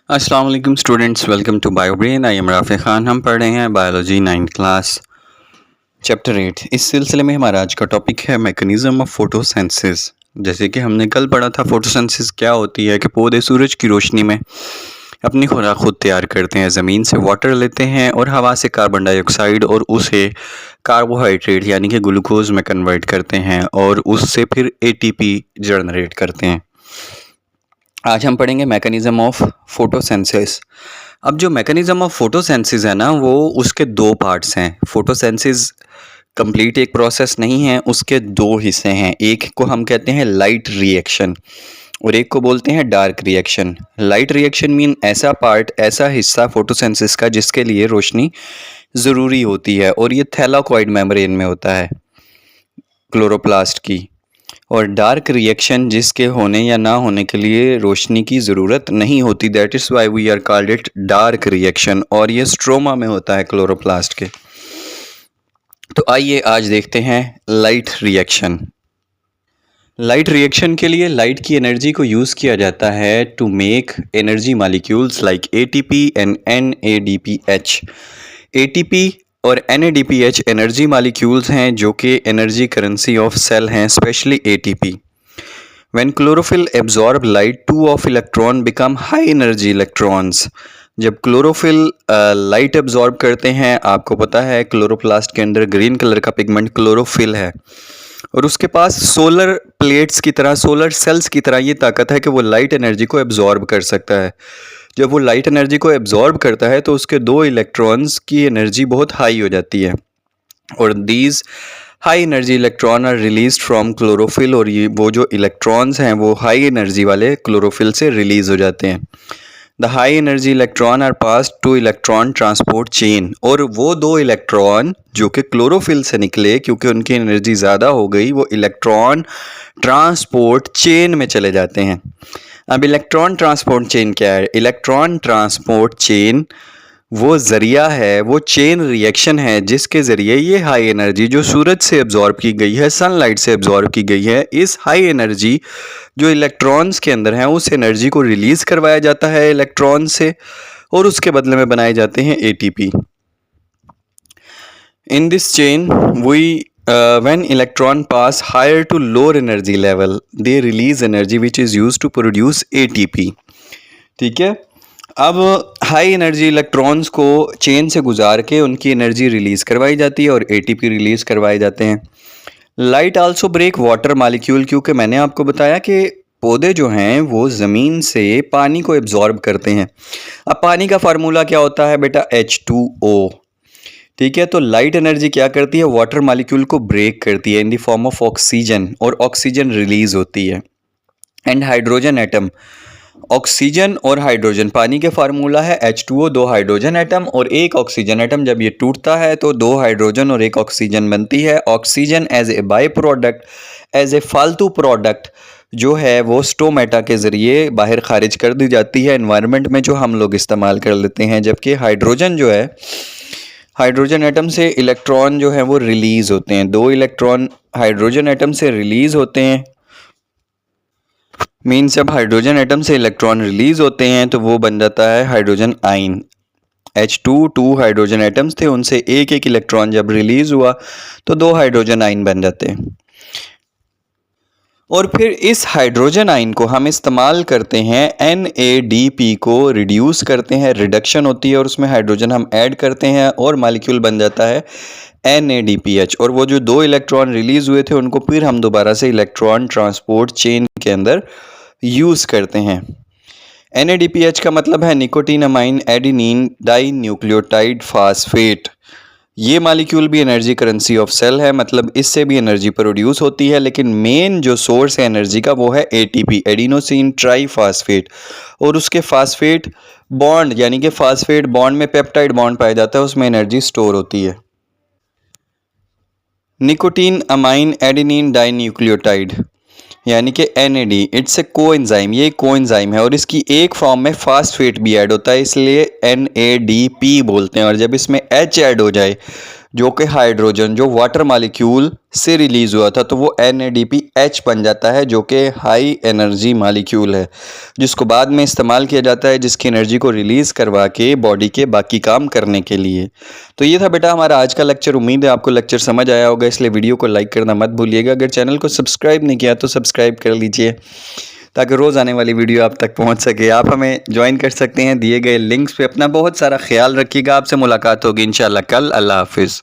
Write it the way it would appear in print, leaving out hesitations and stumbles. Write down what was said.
अस्सलाम वालेकुम students, welcome to Biobrain. I am Rafi Khan. हम पढ़ रहे हैं बायोलॉजी 9th क्लास चैप्टर 8। इस सिलसिले में हमारा आज का टॉपिक है मैकेनिज़्म ऑफ फोटोसिंथेसिस। जैसे कि हमने कल पढ़ा था, फोटोसिंथेसिस क्या होती है कि पौधे सूरज की रोशनी में अपनी खुराक खुद तैयार करते हैं। ज़मीन से वाटर लेते हैं और हवा से कार्बन डाइऑक्साइड और उसे कार्बोहाइड्रेट यानी कि ग्लूकोज में कन्वर्ट करते हैं और उससे फिर एटीपी जनरेट करते हैं। आज हम पढ़ेंगे मैकेनिज़्म ऑफ फोटोसिंथेसिस। अब जो मैकेनिज़्म ऑफ फोटोसिंथेसिस है ना, वो उसके दो पार्ट्स हैं। फोटोसिंथेसिस कंप्लीट एक प्रोसेस नहीं है, उसके दो हिस्से हैं। एक को हम कहते हैं लाइट रिएक्शन और एक को बोलते हैं dark reaction. Light reaction mean ऐसा पार्ट, ऐसा हिस्सा फोटोसिंथेसिस का जिसके लिए रोशनी ज़रूरी होती है और ये थैलाकोइड मेम्ब्रेन में होता है, क्लोरोप्लास्ट की। और डार्क रिएक्शन जिसके होने या ना होने के लिए रोशनी की ज़रूरत नहीं होती, that is why we are called it dark reaction, और ये स्ट्रोमा में होता है क्लोरोप्लास्ट के। तो आइए आज देखते हैं लाइट रिएक्शन। लाइट रिएक्शन के लिए लाइट की एनर्जी को यूज़ किया जाता है to make energy molecules like ATP and NADPH. एटीपी और NADPH एनर्जी मॉलिक्यूल्स हैं जो कि एनर्जी करेंसी ऑफ सेल हैं, specially ATP। When chlorophyll absorb light, two of electron become high energy electrons. जब क्लोरोफिल लाइट एब्जॉर्ब करते हैं, आपको पता है क्लोरोप्लास्ट के अंदर ग्रीन कलर का पिगमेंट क्लोरोफिल है और उसके पास सोलर प्लेट्स की तरह, सोलर सेल्स की तरह ये ताकत है कि वो लाइट एनर्जी को एब्जॉर्ब कर सकता है। जब वो लाइट एनर्जी को एब्जॉर्ब करता है तो उसके दो इलेक्ट्रॉन्स की एनर्जी बहुत हाई हो जाती है और these high energy electron are release from chlorophyll, और ये वो जो इलेक्ट्रॉन्स हैं वो हाई एनर्जी वाले क्लोरोफिल से रिलीज हो जाते हैं। The high energy electron are pass to electron transport chain, और वो दो इलेक्ट्रॉन जो कि क्लोरोफिल से निकले क्योंकि उनकी एनर्जी ज़्यादा हो गई, वो इलेक्ट्रॉन ट्रांसपोर्ट चेन में चले जाते हैं। अब इलेक्ट्रॉन ट्रांसपोर्ट चेन क्या है? इलेक्ट्रॉन ट्रांसपोर्ट चेन वो ज़रिया है, वो चेन रिएक्शन है जिसके ज़रिए ये हाई एनर्जी जो सूरज से एब्जॉर्ब की गई है, सनलाइट से एब्जॉर्ब की गई है, इस हाई एनर्जी जो इलेक्ट्रॉन्स के अंदर है उस एनर्जी को रिलीज़ करवाया जाता है इलेक्ट्रॉन से और उसके बदले में बनाए जाते हैं ATP। In this chain, when electron pass higher to lower energy level, they release energy which is used to produce ATP। ठीक है, अब हाई एनर्जी इलेक्ट्रॉन्स को चेन से गुजार के उनकी एनर्जी रिलीज़ करवाई जाती है और ATP रिलीज़ करवाए जाते हैं। Light also break water molecule, क्योंकि मैंने आपको बताया कि पौधे जो हैं वो ज़मीन से पानी को एब्जॉर्ब करते हैं। अब पानी का फार्मूला क्या होता है बेटा? H2O। ठीक है, तो लाइट एनर्जी क्या करती है? वाटर मॉलिक्यूल को ब्रेक करती है in the form of oxygen, और ऑक्सीजन रिलीज होती है। एंड हाइड्रोजन एटम, ऑक्सीजन और हाइड्रोजन, पानी के फार्मूला है H2O, दो हाइड्रोजन एटम और एक ऑक्सीजन एटम। जब ये टूटता है तो दो हाइड्रोजन और एक ऑक्सीजन बनती है। Oxygen as a by product, as a फालतू प्रोडक्ट जो है वो स्टोमेटा के ज़रिए बाहर खारिज कर दी जाती है एनवायरनमेंट में, जो हम लोग इस्तेमाल कर लेते हैं। जबकि हाइड्रोजन जो है, हाइड्रोजन एटम से इलेक्ट्रॉन जो है वो रिलीज़ होते हैं, दो इलेक्ट्रॉन हाइड्रोजन एटम से रिलीज़ होते हैं। मीन्स जब हाइड्रोजन एटम से इलेक्ट्रॉन रिलीज़ होते हैं तो वो बन जाता है हाइड्रोजन आइन। टू हाइड्रोजन एटम्स थे, उनसे एक एक इलेक्ट्रॉन जब रिलीज़ हुआ तो दो हाइड्रोजन आइन बन जाते हैं। और फिर इस हाइड्रोजन आइन को हम इस्तेमाल करते हैं NADP को रिड्यूस करते हैं, रिडक्शन होती है और उसमें हाइड्रोजन हम ऐड करते हैं और मॉलिक्यूल बन जाता है NADPH। और वो जो दो इलेक्ट्रॉन रिलीज़ हुए थे उनको फिर हम दोबारा से इलेक्ट्रॉन ट्रांसपोर्ट चेन के अंदर यूज़ करते हैं। NADPH का मतलब है nicotinamide adenine dinucleotide phosphate. ये मॉलिक्यूल भी एनर्जी करेंसी ऑफ सेल है, मतलब इससे भी एनर्जी प्रोड्यूस होती है, लेकिन मेन जो सोर्स है एनर्जी का वो है ATP, एडिनोसिन ट्राईफास्फेट। और उसके फास्फेट बॉन्ड यानी कि फास्फेट बॉन्ड में पेप्टाइड बॉन्ड पाया जाता है, उसमें एनर्जी स्टोर होती है। निकोटीन अमाइन एडिनिन डाइन्यूक्लियोटाइड यानी कि NAD, इट्स ए कोएंजाइम, ये कोएंजाइम है और इसकी एक फॉर्म में फास्फेट भी ऐड होता है, इसलिए NADP बोलते हैं। और जब इसमें H ऐड हो जाए जो कि हाइड्रोजन जो वाटर मालिक्यूल से रिलीज़ हुआ था, तो वो NADPH बन जाता है, जो कि हाई एनर्जी मालिक्यूल है, जिसको बाद में इस्तेमाल किया जाता है जिसकी एनर्जी को रिलीज़ करवा के बॉडी के बाकी काम करने के लिए। तो ये था बेटा हमारा आज का लेक्चर। उम्मीद है आपको लेक्चर समझ आया होगा, इसलिए वीडियो को लाइक करना मत भूलिएगा। अगर चैनल को सब्सक्राइब नहीं किया तो सब्सक्राइब कर लीजिए ताकि रोज़ आने वाली वीडियो आप तक पहुंच सके। आप हमें ज्वाइन कर सकते हैं दिए गए लिंक्स पे। अपना बहुत सारा ख्याल रखिएगा। आपसे मुलाकात होगी इंशाल्लाह कल। अल्लाह हाफिज़।